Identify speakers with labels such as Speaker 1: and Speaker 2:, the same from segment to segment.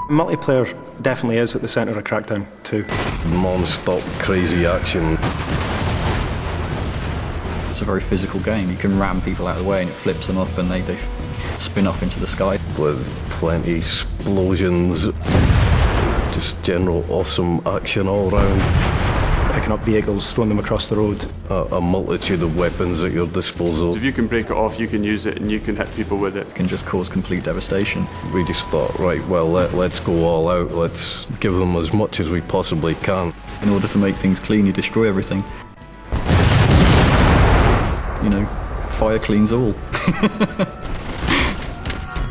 Speaker 1: Multiplayer definitely is at the centre of Crackdown 2.
Speaker 2: Non-stop crazy action.
Speaker 3: It's a very physical game. You can ram people out of the way and it flips them up and they spin off into the sky.
Speaker 2: With plenty explosions. Just general awesome action all round.
Speaker 1: Picking up vehicles, throwing them across the road.
Speaker 2: A multitude of weapons at your disposal.
Speaker 4: If you can break it off, you can use it and you can hit people with it.
Speaker 3: It can just cause complete devastation.
Speaker 2: We just thought, right, well, let's go all out. Let's give them as much as we possibly can.
Speaker 3: In order to make things clean, you destroy everything. You know, fire cleans all.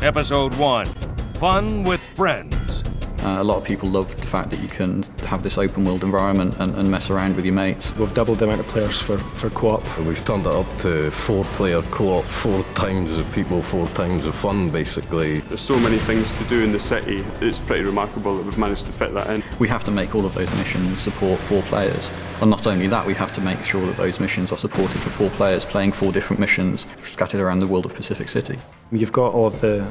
Speaker 5: Episode 1, Fun with Friends.
Speaker 3: A lot of people love the fact that you can have this open world environment and mess around with your mates.
Speaker 1: We've doubled the amount of players for co-op.
Speaker 2: We've turned it up to 4-player co-op, 4 times the people, 4 times the fun, basically.
Speaker 4: There's so many things to do in the city, it's pretty remarkable that we've managed to fit that in.
Speaker 3: We have to make all of those missions support 4 players. And not only that, we have to make sure that those missions are supported for 4 players playing 4 different missions scattered around the world of Pacific City.
Speaker 1: You've got all of the,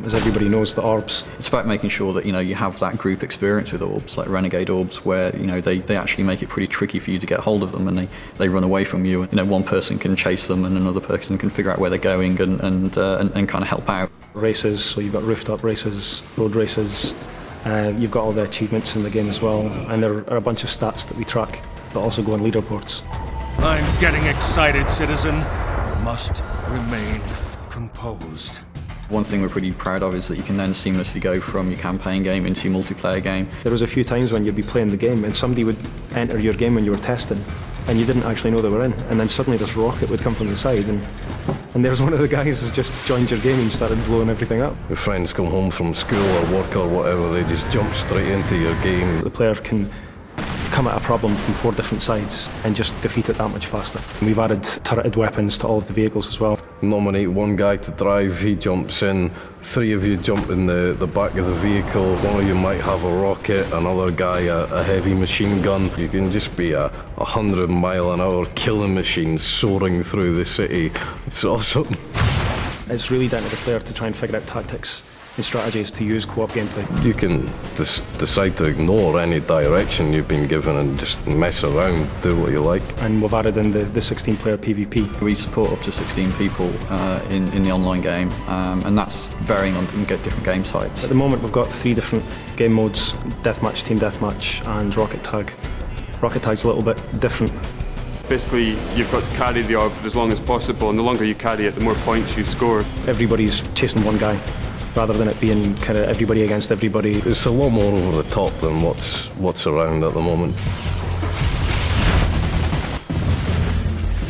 Speaker 1: as everybody knows, the orbs.
Speaker 3: It's about making sure that, you know, you have that group experience with orbs, like Renegade Orbs, where, you know, they actually make it pretty tricky for you to get hold of them and they run away from you. You know, one person can chase them and another person can figure out where they're going and kind of help out.
Speaker 1: Races, so you've got rooftop races, road races. You've got all the achievements in the game as well, and there are a bunch of stats that we track that also go on leaderboards.
Speaker 5: I'm getting excited, citizen. Must remain composed.
Speaker 3: One thing we're pretty proud of is that you can then seamlessly go from your campaign game into your multiplayer game.
Speaker 1: There was a few times when you'd be playing the game and somebody would enter your game when you were testing and you didn't actually know they were in, and then suddenly this rocket would come from the side and there's one of the guys who's just joined your game and started blowing everything up.
Speaker 2: Your friends come home from school or work or whatever, they just jump straight into your game.
Speaker 1: The player can come at a problem from 4 different sides and just defeat it that much faster. We've added turreted weapons to all of the vehicles as well.
Speaker 2: Nominate one guy to drive, he jumps in, 3 of you jump in the back of the vehicle, one of you might have a rocket, another guy a heavy machine gun. You can just be a 100-mile-an-hour killing machine soaring through the city. It's awesome.
Speaker 1: It's really down to the player to try and figure out tactics and strategies to use co-op gameplay.
Speaker 2: You can decide to ignore any direction you've been given and just mess around, do what you like.
Speaker 1: And we've added in the 16-player PvP.
Speaker 3: We support up to 16 people in the online game, and that's varying on different game types.
Speaker 1: At the moment we've got 3 different game modes: Deathmatch, Team Deathmatch and Rocket Tag. Rocket Tag's a little bit different.
Speaker 4: Basically, you've got to carry the orb for as long as possible, and the longer you carry it, the more points you score.
Speaker 1: Everybody's chasing one guy, rather than it being kind of everybody against everybody.
Speaker 2: It's a lot more over the top than what's around at the moment.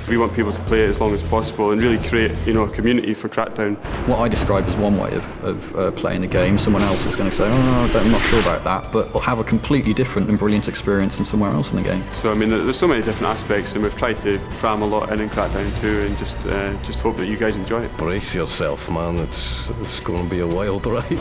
Speaker 4: We want people to play it as long as possible and really create, you know, a community for Crackdown.
Speaker 3: What I describe as one way of playing the game, someone else is going to say, oh, I'm not sure about that, but will have a completely different and brilliant experience than somewhere else in the game.
Speaker 4: So, I mean, there's so many different aspects, and we've tried to cram a lot in Crackdown 2 and just hope that you guys enjoy it.
Speaker 2: Brace yourself, man, it's going to be a wild ride.